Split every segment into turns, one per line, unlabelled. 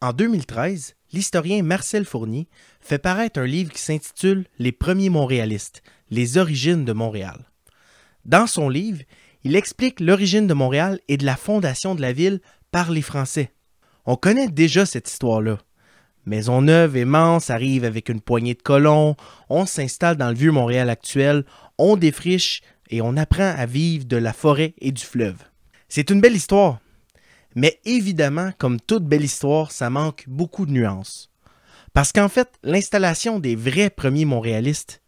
En 2013, l'historien Marcel Fournier fait paraître un livre qui s'intitule « Les premiers Montréalistes, les origines de Montréal ». Dans son livre, il explique l'origine de Montréal et de la fondation de la ville par les Français. On connaît déjà cette histoire-là. Maisonneuve et Mance arrivent avec une poignée de colons, on s'installe dans le vieux Montréal actuel, on défriche et on apprend à vivre de la forêt et du fleuve. C'est une belle histoire, mais évidemment, comme toute belle histoire, ça manque beaucoup de nuances. Parce qu'en fait, l'installation des vrais premiers Montréalistes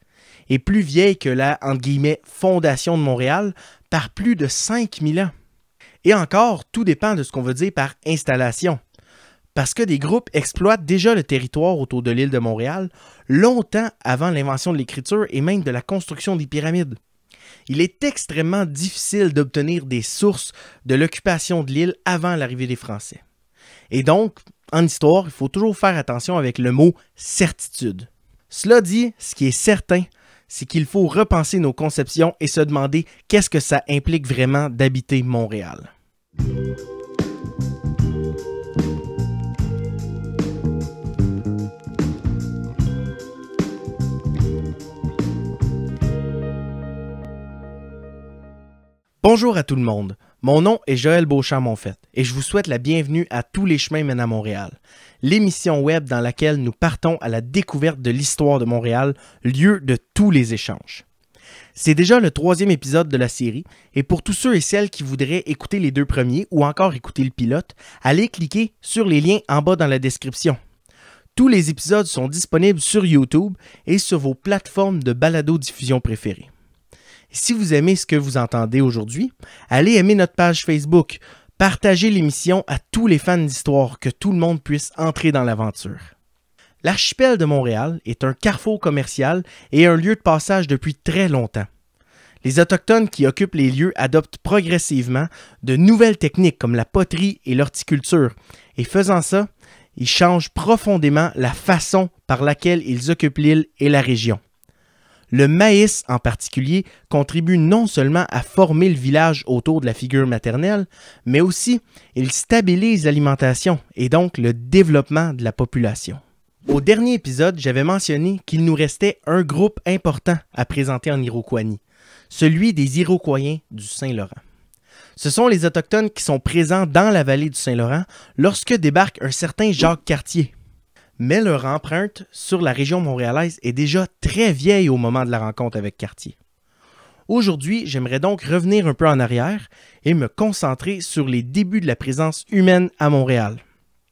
est plus vieille que la, entre guillemets, fondation de Montréal par plus de 5000 ans. Et encore, tout dépend de ce qu'on veut dire par installation. Parce que des groupes exploitent déjà le territoire autour de l'île de Montréal longtemps avant l'invention de l'écriture et même de la construction des pyramides. Il est extrêmement difficile d'obtenir des sources de l'occupation de l'île avant l'arrivée des Français. Et donc, en histoire, il faut toujours faire attention avec le mot « certitude ». Cela dit, ce qui est certain, c'est qu'il faut repenser nos conceptions et se demander qu'est-ce que ça implique vraiment d'habiter Montréal. Bonjour à tout le monde, mon nom est Joël Beauchamp-Monfette et je vous souhaite la bienvenue à Tous les chemins mènent à Montréal, l'émission web dans laquelle nous partons à la découverte de l'histoire de Montréal, lieu de tous les échanges. C'est déjà le 3e épisode de la série et pour tous ceux et celles qui voudraient écouter les 2 premiers ou encore écouter le pilote, allez cliquer sur les liens en bas dans la description. Tous les épisodes sont disponibles sur YouTube et sur vos plateformes de balado-diffusion préférées. Si vous aimez ce que vous entendez aujourd'hui, allez aimer notre page Facebook, partagez l'émission à tous les fans d'histoire, que tout le monde puisse entrer dans l'aventure. L'archipel de Montréal est un carrefour commercial et un lieu de passage depuis très longtemps. Les Autochtones qui occupent les lieux adoptent progressivement de nouvelles techniques comme la poterie et l'horticulture, et faisant ça, ils changent profondément la façon par laquelle ils occupent l'île et la région. Le maïs en particulier contribue non seulement à former le village autour de la figure maternelle, mais aussi il stabilise l'alimentation et donc le développement de la population. Au dernier épisode, j'avais mentionné qu'il nous restait un groupe important à présenter en Iroquoisie, celui des Iroquoiens du Saint-Laurent. Ce sont les Autochtones qui sont présents dans la vallée du Saint-Laurent lorsque débarque un certain Jacques Cartier. Mais leur empreinte sur la région montréalaise est déjà très vieille au moment de la rencontre avec Cartier. Aujourd'hui, j'aimerais donc revenir un peu en arrière et me concentrer sur les débuts de la présence humaine à Montréal.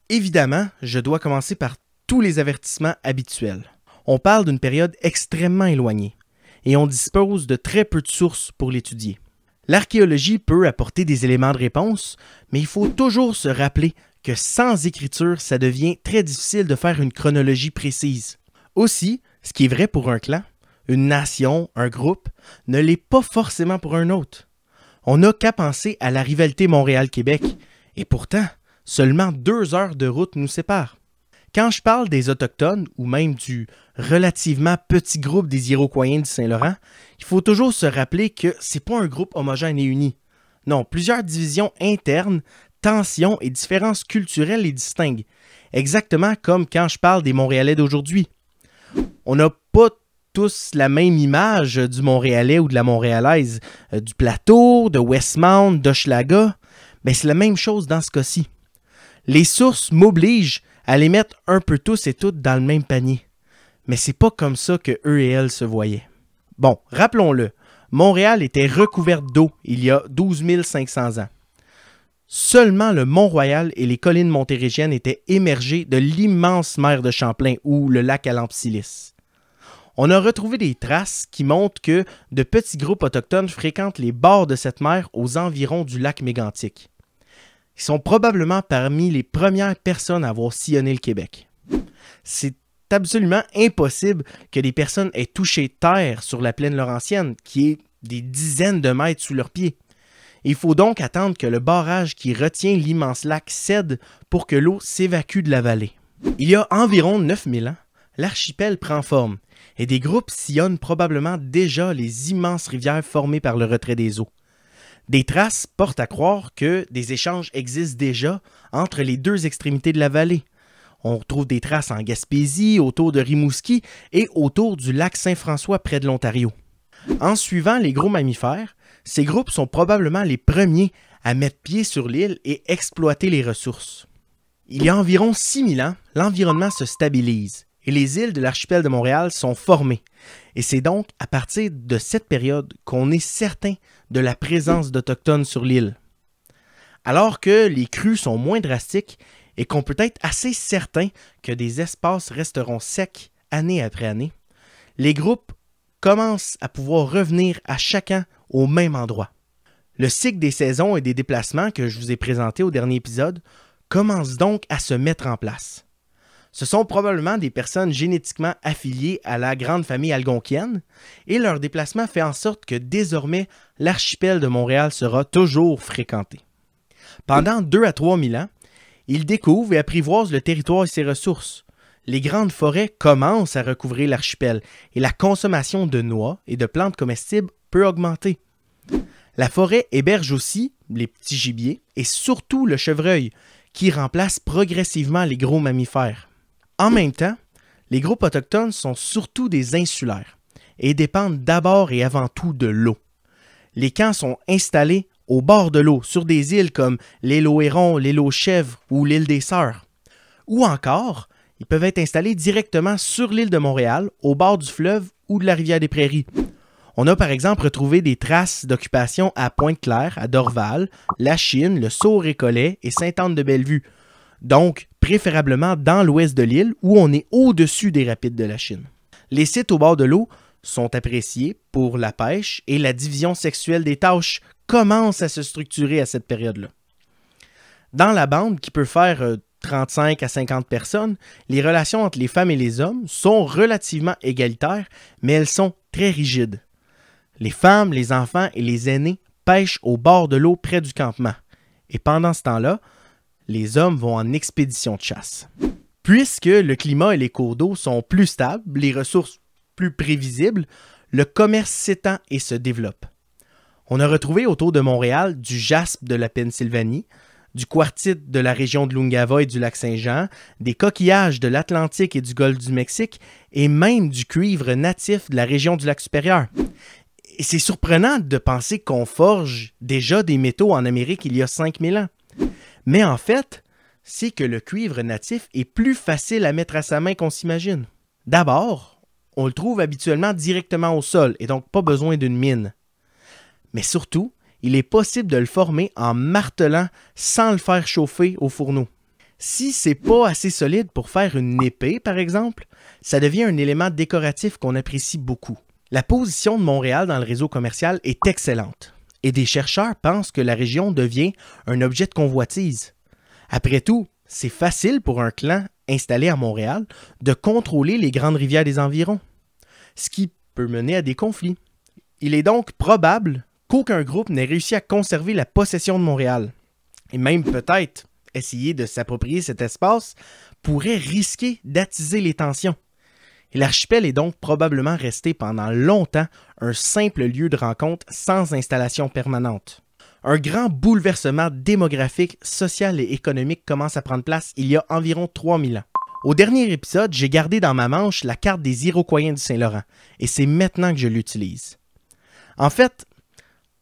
Évidemment, je dois commencer par tous les avertissements habituels. On parle d'une période extrêmement éloignée et on dispose de très peu de sources pour l'étudier. L'archéologie peut apporter des éléments de réponse, mais il faut toujours se rappeler que sans écriture, ça devient très difficile de faire une chronologie précise. Aussi, ce qui est vrai pour un clan, une nation, un groupe, ne l'est pas forcément pour un autre. On n'a qu'à penser à la rivalité Montréal-Québec, et pourtant, seulement 2 heures de route nous séparent. Quand je parle des Autochtones, ou même du relativement petit groupe des Iroquoiens du Saint-Laurent, il faut toujours se rappeler que c'est pas un groupe homogène et uni. Non, plusieurs divisions internes, tensions et différences culturelles les distinguent, exactement comme quand je parle des Montréalais d'aujourd'hui. On n'a pas tous la même image du Montréalais ou de la Montréalaise, du plateau, de Westmount, d'Hochelaga, mais c'est la même chose dans ce cas-ci. Les sources m'obligent à les mettre un peu tous et toutes dans le même panier, mais c'est pas comme ça que eux et elles se voyaient. Bon, rappelons-le, Montréal était recouverte d'eau il y a 12 500 ans. Seulement le Mont-Royal et les collines montérégiennes étaient émergées de l'immense mer de Champlain ou le lac Alampsilis. On a retrouvé des traces qui montrent que de petits groupes autochtones fréquentent les bords de cette mer aux environs du lac Mégantic. Ils sont probablement parmi les premières personnes à avoir sillonné le Québec. C'est absolument impossible que des personnes aient touché terre sur la plaine laurentienne, qui est des dizaines de mètres sous leurs pieds. Il faut donc attendre que le barrage qui retient l'immense lac cède pour que l'eau s'évacue de la vallée. Il y a environ 9000 ans, l'archipel prend forme et des groupes sillonnent probablement déjà les immenses rivières formées par le retrait des eaux. Des traces portent à croire que des échanges existent déjà entre les 2 extrémités de la vallée, On retrouve des traces en Gaspésie, autour de Rimouski et autour du lac Saint-François près de l'Ontario. En suivant les gros mammifères, ces groupes sont probablement les premiers à mettre pied sur l'île et exploiter les ressources. Il y a environ 6000 ans, l'environnement se stabilise et les îles de l'archipel de Montréal sont formées. Et c'est donc à partir de cette période qu'on est certain de la présence d'Autochtones sur l'île. Alors que les crues sont moins drastiques et qu'on peut être assez certain que des espaces resteront secs année après année, les groupes commencent à pouvoir revenir à chacun au même endroit. Le cycle des saisons et des déplacements que je vous ai présenté au dernier épisode commence donc à se mettre en place. Ce sont probablement des personnes génétiquement affiliées à la grande famille algonquienne et leur déplacement fait en sorte que désormais l'archipel de Montréal sera toujours fréquenté. Pendant 2 à 3 000 ans, ils découvrent et apprivoisent le territoire et ses ressources. Les grandes forêts commencent à recouvrir l'archipel et la consommation de noix et de plantes comestibles peut augmenter. La forêt héberge aussi les petits gibiers et surtout le chevreuil, qui remplace progressivement les gros mammifères. En même temps, les groupes autochtones sont surtout des insulaires et dépendent d'abord et avant tout de l'eau. Les camps sont installés au bord de l'eau, sur des îles comme l'île aux Hérons, l'île aux Chèvres ou l'île des Sœurs. Ou encore, ils peuvent être installés directement sur l'île de Montréal, au bord du fleuve ou de la rivière des Prairies. On a par exemple retrouvé des traces d'occupation à Pointe-Claire, à Dorval, Lachine, le Sault-Récollet et Sainte-Anne-de-Bellevue. Donc, préférablement dans l'ouest de l'île où on est au-dessus des rapides de Lachine. Les sites au bord de l'eau sont appréciés pour la pêche et la division sexuelle des tâches commence à se structurer à cette période-là. Dans la bande, qui peut faire 35 à 50 personnes, les relations entre les femmes et les hommes sont relativement égalitaires, mais elles sont très rigides. Les femmes, les enfants et les aînés pêchent au bord de l'eau près du campement. Et pendant ce temps-là, les hommes vont en expédition de chasse. Puisque le climat et les cours d'eau sont plus stables, les ressources plus prévisibles, le commerce s'étend et se développe. On a retrouvé autour de Montréal du jaspe de la Pennsylvanie, du quartzite de la région de l'Ungava et du lac Saint-Jean, des coquillages de l'Atlantique et du golfe du Mexique, et même du cuivre natif de la région du lac supérieur. Et c'est surprenant de penser qu'on forge déjà des métaux en Amérique il y a 5000 ans. Mais en fait, c'est que le cuivre natif est plus facile à mettre à sa main qu'on s'imagine. D'abord, on le trouve habituellement directement au sol et donc pas besoin d'une mine. Mais surtout, il est possible de le former en martelant sans le faire chauffer au fourneau. Si c'est pas assez solide pour faire une épée, par exemple, ça devient un élément décoratif qu'on apprécie beaucoup. La position de Montréal dans le réseau commercial est excellente et des chercheurs pensent que la région devient un objet de convoitise. Après tout, c'est facile pour un clan installé à Montréal de contrôler les grandes rivières des environs, ce qui peut mener à des conflits. Il est donc probable qu'aucun groupe n'ait réussi à conserver la possession de Montréal, et même peut-être essayer de s'approprier cet espace pourrait risquer d'attiser les tensions. Et l'archipel est donc probablement resté pendant longtemps un simple lieu de rencontre sans installation permanente. Un grand bouleversement démographique, social et économique commence à prendre place il y a environ 3000 ans. Au dernier épisode, j'ai gardé dans ma manche la carte des Iroquoiens du Saint-Laurent, et c'est maintenant que je l'utilise. En fait,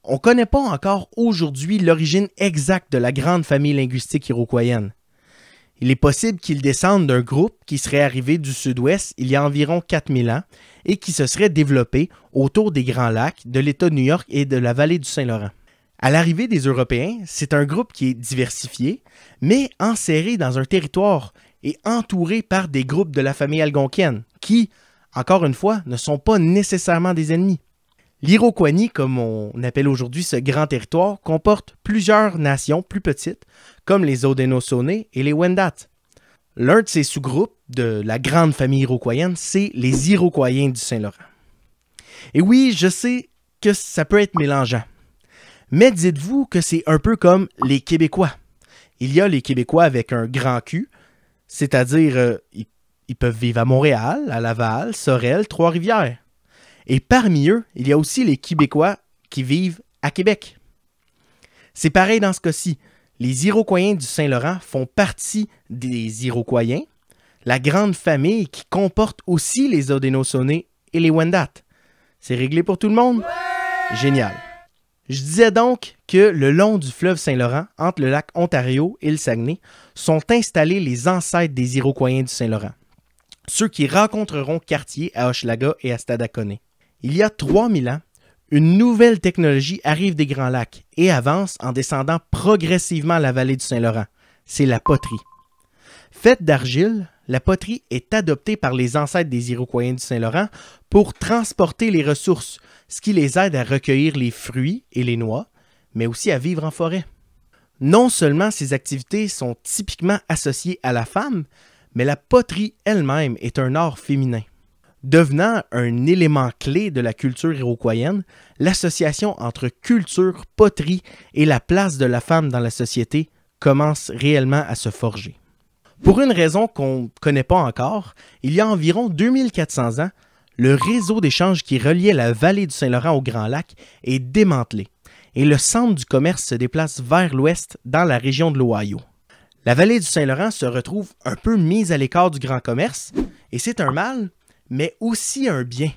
on ne connaît pas encore aujourd'hui l'origine exacte de la grande famille linguistique iroquoienne. Il est possible qu'ils descendent d'un groupe qui serait arrivé du sud-ouest il y a environ 4000 ans et qui se serait développé autour des Grands Lacs, de l'État de New York et de la vallée du Saint-Laurent. À l'arrivée des Européens, c'est un groupe qui est diversifié, mais enserré dans un territoire et entouré par des groupes de la famille algonquienne qui, encore une fois, ne sont pas nécessairement des ennemis. L'Iroquoisie, comme on appelle aujourd'hui ce grand territoire, comporte plusieurs nations plus petites, comme les Haudenosaunee et les Wendat. L'un de ces sous-groupes de la grande famille iroquoienne, c'est les Iroquoiens du Saint-Laurent. Et oui, je sais que ça peut être mélangeant, mais dites-vous que c'est un peu comme les Québécois. Il y a les Québécois avec un grand Q, c'est-à-dire ils peuvent vivre à Montréal, à Laval, Sorel, Trois-Rivières. Et parmi eux, il y a aussi les Québécois qui vivent à Québec. C'est pareil dans ce cas-ci. Les Iroquoiens du Saint-Laurent font partie des Iroquoiens, La grande famille qui comporte aussi les Haudenosaunee et les Wendat. C'est réglé pour tout le monde? Ouais! Génial. Je disais donc que le long du fleuve Saint-Laurent, entre le lac Ontario et le Saguenay, sont installés les ancêtres des Iroquoiens du Saint-Laurent. Ceux qui rencontreront Cartier à Hochelaga et à Stadacona. Il y a 3000 ans, une nouvelle technologie arrive des Grands Lacs et avance en descendant progressivement la vallée du Saint-Laurent. C'est la poterie. Faite d'argile, la poterie est adoptée par les ancêtres des Iroquoiens du Saint-Laurent pour transporter les ressources, ce qui les aide à recueillir les fruits et les noix, mais aussi à vivre en forêt. Non seulement ces activités sont typiquement associées à la femme, mais la poterie elle-même est un art féminin. Devenant un élément clé de la culture iroquoienne, l'association entre culture, poterie et la place de la femme dans la société commence réellement à se forger. Pour une raison qu'on ne connaît pas encore, il y a environ 2400 ans, le réseau d'échanges qui reliait la vallée du Saint-Laurent au Grand Lac est démantelé et le centre du commerce se déplace vers l'ouest dans la région de l'Ohio. La vallée du Saint-Laurent se retrouve un peu mise à l'écart du grand commerce et c'est un mal, mais aussi un bien.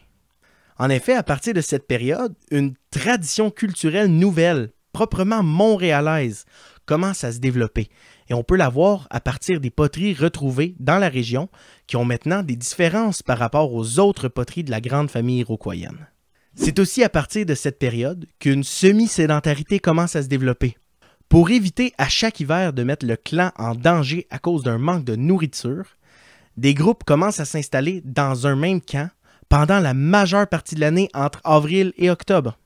En effet, à partir de cette période, une tradition culturelle nouvelle, proprement montréalaise, commence à se développer. Et on peut la voir à partir des poteries retrouvées dans la région qui ont maintenant des différences par rapport aux autres poteries de la grande famille iroquoienne. C'est aussi à partir de cette période qu'une semi-sédentarité commence à se développer. Pour éviter à chaque hiver de mettre le clan en danger à cause d'un manque de nourriture, des groupes commencent à s'installer dans un même camp pendant la majeure partie de l'année entre avril et octobre.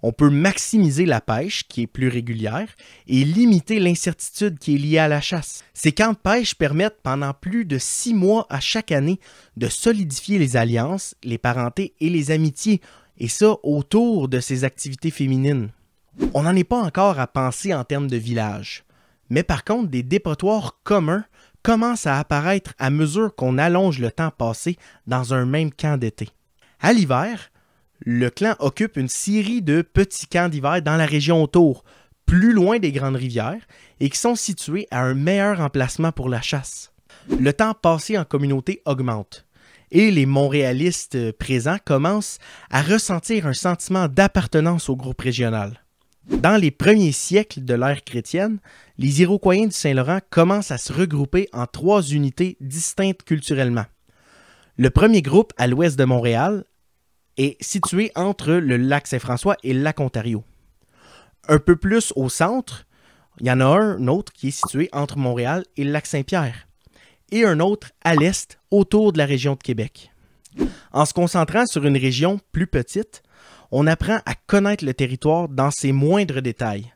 On peut maximiser la pêche, qui est plus régulière, et limiter l'incertitude qui est liée à la chasse. Ces camps de pêche permettent pendant plus de 6 mois à chaque année de solidifier les alliances, les parentés et les amitiés, et ça autour de ces activités féminines. On n'en est pas encore à penser en termes de village, mais par contre des dépotoirs communs commencent à apparaître à mesure qu'on allonge le temps passé dans un même camp d'été. À l'hiver, le clan occupe une série de petits camps d'hiver dans la région autour, plus loin des grandes rivières, et qui sont situés à un meilleur emplacement pour la chasse. Le temps passé en communauté augmente, et les Montréalistes présents commencent à ressentir un sentiment d'appartenance au groupe régional. Dans les premiers siècles de l'ère chrétienne, les Iroquoiens du Saint-Laurent commencent à se regrouper en 3 unités distinctes culturellement. Le premier groupe, à l'ouest de Montréal, est situé entre le lac Saint-François et le lac Ontario. Un peu plus au centre, il y en a un autre qui est situé entre Montréal et le lac Saint-Pierre, et un autre à l'est, autour de la région de Québec. En se concentrant sur une région plus petite, on apprend à connaître le territoire dans ses moindres détails.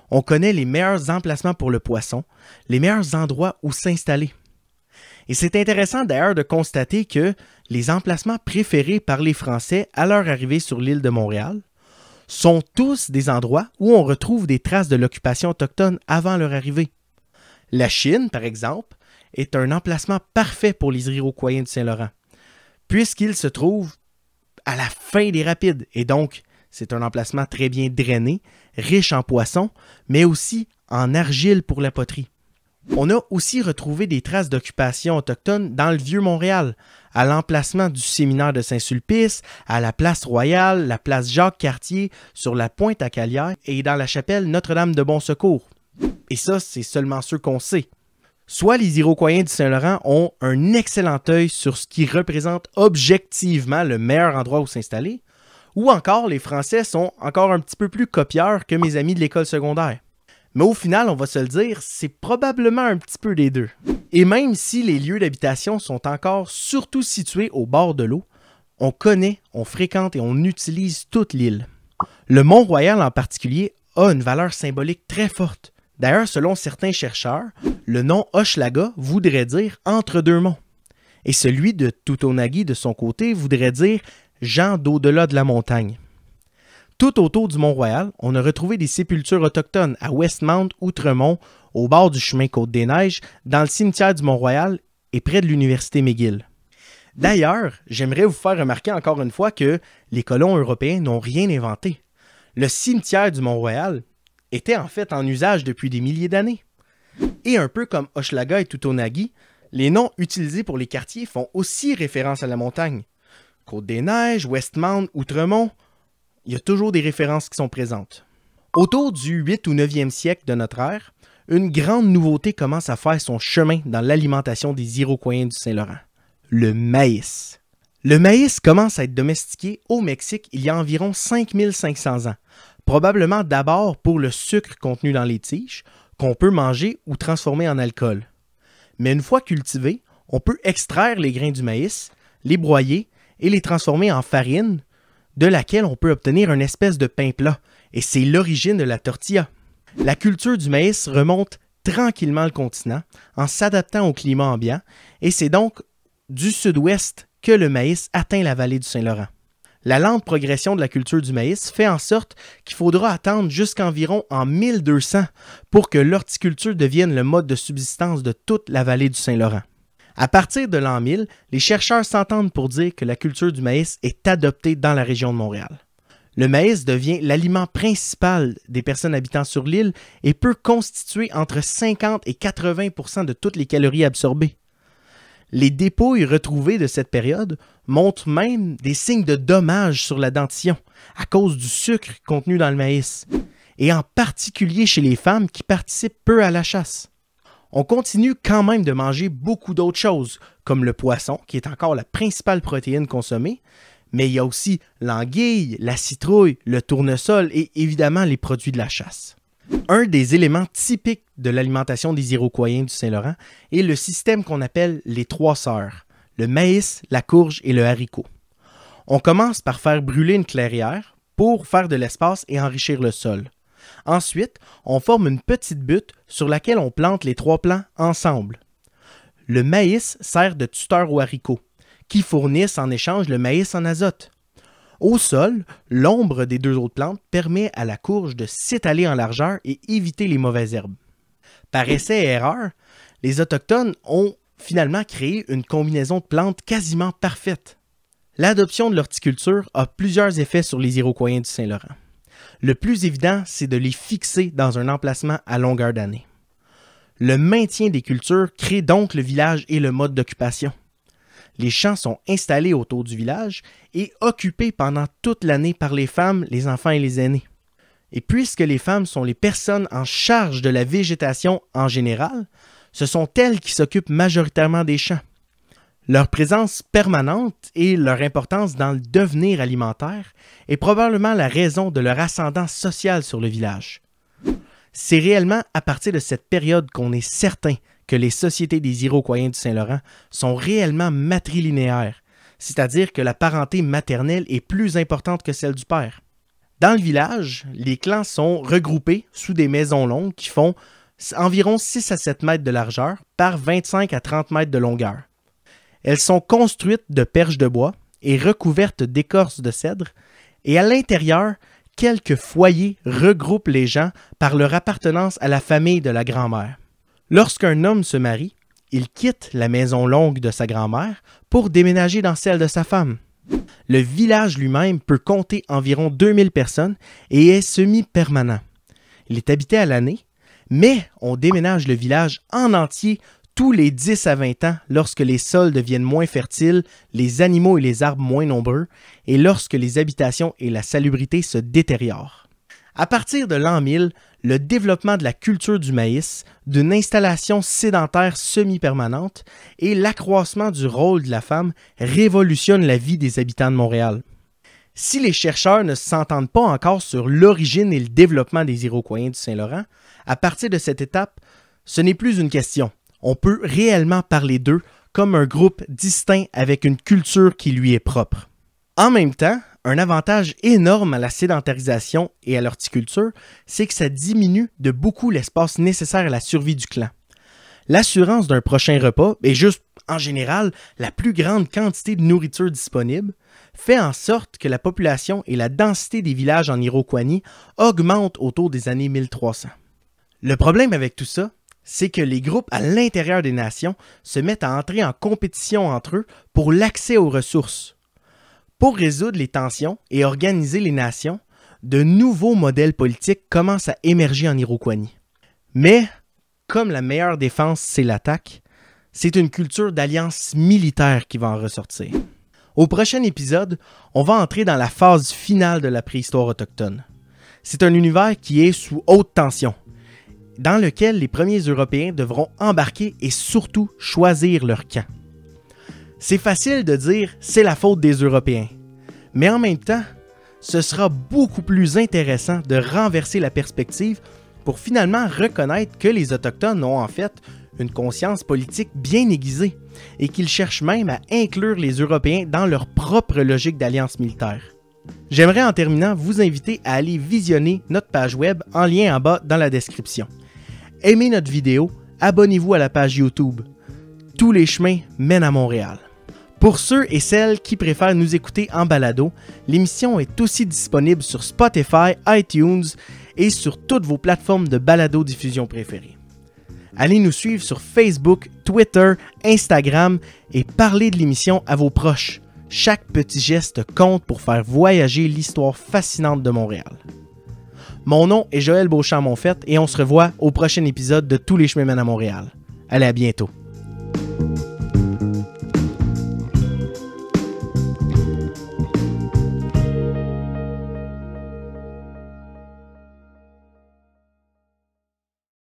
On connaît les meilleurs emplacements pour le poisson, les meilleurs endroits où s'installer. Et c'est intéressant d'ailleurs de constater que les emplacements préférés par les Français à leur arrivée sur l'île de Montréal sont tous des endroits où on retrouve des traces de l'occupation autochtone avant leur arrivée. La Chine, par exemple, est un emplacement parfait pour les Iroquoiens du Saint-Laurent, puisqu'il se trouve à la fin des rapides, et donc c'est un emplacement très bien drainé, riche en poissons, mais aussi en argile pour la poterie. On a aussi retrouvé des traces d'occupation autochtone dans le Vieux-Montréal, à l'emplacement du séminaire de Saint-Sulpice, à la place Royale, la place Jacques-Cartier, sur la Pointe-à-Calière et dans la chapelle Notre-Dame de Bon-Secours. Et ça, c'est seulement ceux qu'on sait. Soit les Iroquoiens du Saint-Laurent ont un excellent œil sur ce qui représente objectivement le meilleur endroit où s'installer, ou encore les Français sont encore un petit peu plus copieurs que mes amis de l'école secondaire. Mais au final, on va se le dire, c'est probablement un petit peu des deux. Et même si les lieux d'habitation sont encore surtout situés au bord de l'eau, on connaît, on fréquente et on utilise toute l'île. Le Mont-Royal en particulier a une valeur symbolique très forte. D'ailleurs, selon certains chercheurs, le nom Hochelaga voudrait dire « entre deux monts ». Et celui de Tutonagi, de son côté, voudrait dire « gens d'au-delà de la montagne ». Tout autour du Mont-Royal, on a retrouvé des sépultures autochtones à Westmount, Outremont, au bord du chemin Côte-des-Neiges, dans le cimetière du Mont-Royal et près de l'université McGill. D'ailleurs, j'aimerais vous faire remarquer encore une fois que les colons européens n'ont rien inventé. Le cimetière du Mont-Royal était en fait en usage depuis des milliers d'années. Et un peu comme Hochelaga et Tutonagi, Les noms utilisés pour les quartiers font aussi référence à la montagne. Côte-des-Neiges, Westmount, Outremont, il y a toujours des références qui sont présentes. Autour du 8 ou 9e siècle de notre ère, une grande nouveauté commence à faire son chemin dans l'alimentation des Iroquoiens du Saint-Laurent. Le maïs. Le maïs commence à être domestiqué au Mexique il y a environ 5500 ans, probablement d'abord pour le sucre contenu dans les tiges, qu'on peut manger ou transformer en alcool. Mais une fois cultivés, on peut extraire les grains du maïs, les broyer et les transformer en farine, de laquelle on peut obtenir une espèce de pain plat, et c'est l'origine de la tortilla. La culture du maïs remonte tranquillement le continent en s'adaptant au climat ambiant, et c'est donc du sud-ouest que le maïs atteint la vallée du Saint-Laurent. La lente progression de la culture du maïs fait en sorte qu'il faudra attendre jusqu'environ en 1200 pour que l'horticulture devienne le mode de subsistance de toute la vallée du Saint-Laurent. À partir de l'an 1000, les chercheurs s'entendent pour dire que la culture du maïs est adoptée dans la région de Montréal. Le maïs devient l'aliment principal des personnes habitant sur l'île et peut constituer entre 50 et 80% de toutes les calories absorbées. Les dépouilles retrouvées de cette période montrent même des signes de dommages sur la dentition à cause du sucre contenu dans le maïs, et en particulier chez les femmes qui participent peu à la chasse. On continue quand même de manger beaucoup d'autres choses, comme le poisson, qui est encore la principale protéine consommée, mais il y a aussi l'anguille, la citrouille, le tournesol et évidemment les produits de la chasse. Un des éléments typiques de l'alimentation des Iroquoiens du Saint-Laurent est le système qu'on appelle les trois sœurs, le maïs, la courge et le haricot. On commence par faire brûler une clairière pour faire de l'espace et enrichir le sol. Ensuite, on forme une petite butte sur laquelle on plante les trois plants ensemble. Le maïs sert de tuteur aux haricots, qui fournissent en échange le maïs en azote. Au sol, l'ombre des deux autres plantes permet à la courge de s'étaler en largeur et éviter les mauvaises herbes. Par essai et erreur, les Autochtones ont finalement créé une combinaison de plantes quasiment parfaite. L'adoption de l'horticulture a plusieurs effets sur les Iroquoiens du Saint-Laurent. Le plus évident, c'est de les fixer dans un emplacement à longueur d'année. Le maintien des cultures crée donc le village et le mode d'occupation. Les champs sont installés autour du village et occupés pendant toute l'année par les femmes, les enfants et les aînés. Et puisque les femmes sont les personnes en charge de la végétation en général, ce sont elles qui s'occupent majoritairement des champs. Leur présence permanente et leur importance dans le devenir alimentaire est probablement la raison de leur ascendant social sur le village. C'est réellement à partir de cette période qu'on est certain que les sociétés des Iroquoiens du Saint-Laurent sont réellement matrilinéaires, c'est-à-dire que la parenté maternelle est plus importante que celle du père. Dans le village, les clans sont regroupés sous des maisons longues qui font environ 6 à 7 mètres de largeur par 25 à 30 mètres de longueur. Elles sont construites de perches de bois et recouvertes d'écorce de cèdre, et à l'intérieur, quelques foyers regroupent les gens par leur appartenance à la famille de la grand-mère. Lorsqu'un homme se marie, il quitte la maison longue de sa grand-mère pour déménager dans celle de sa femme. Le village lui-même peut compter environ 2000 personnes et est semi-permanent. Il est habité à l'année, mais on déménage le village en entier tous les 10 à 20 ans lorsque les sols deviennent moins fertiles, les animaux et les arbres moins nombreux, et lorsque les habitations et la salubrité se détériorent. À partir de l'an 1000, le développement de la culture du maïs, d'une installation sédentaire semi-permanente et l'accroissement du rôle de la femme révolutionnent la vie des habitants de Montréal. Si les chercheurs ne s'entendent pas encore sur l'origine et le développement des Iroquoiens du Saint-Laurent, à partir de cette étape, ce n'est plus une question. On peut réellement parler d'eux comme un groupe distinct avec une culture qui lui est propre. En même temps, un avantage énorme à la sédentarisation et à l'horticulture, c'est que ça diminue de beaucoup l'espace nécessaire à la survie du clan. L'assurance d'un prochain repas, et juste en général la plus grande quantité de nourriture disponible, fait en sorte que la population et la densité des villages en Iroquoinie augmentent autour des années 1300. Le problème avec tout ça, c'est que les groupes à l'intérieur des nations se mettent à entrer en compétition entre eux pour l'accès aux ressources. Pour résoudre les tensions et organiser les nations, de nouveaux modèles politiques commencent à émerger en Iroquoinie. Mais, comme la meilleure défense, c'est l'attaque, c'est une culture d'alliance militaire qui va en ressortir. Au prochain épisode, on va entrer dans la phase finale de la préhistoire autochtone. C'est un univers qui est sous haute tension, dans lequel les premiers Européens devront embarquer et surtout choisir leur camp. C'est facile de dire « c'est la faute des Européens », mais en même temps, ce sera beaucoup plus intéressant de renverser la perspective pour finalement reconnaître que les Autochtones ont en fait une conscience politique bien aiguisée et qu'ils cherchent même à inclure les Européens dans leur propre logique d'alliance militaire. J'aimerais en terminant vous inviter à aller visionner notre page web en lien en bas dans la description. Aimez notre vidéo, abonnez-vous à la page YouTube. Tous les chemins mènent à Montréal. Pour ceux et celles qui préfèrent nous écouter en balado, l'émission est aussi disponible sur Spotify, iTunes et sur toutes vos plateformes de balado-diffusion préférées. Allez nous suivre sur Facebook, Twitter, Instagram et parlez de l'émission à vos proches. Chaque petit geste compte pour faire voyager l'histoire fascinante de Montréal. Mon nom est Joël Beauchamp-Monfette et on se revoit au prochain épisode de Tous les chemins mènent à Montréal. Allez, à bientôt.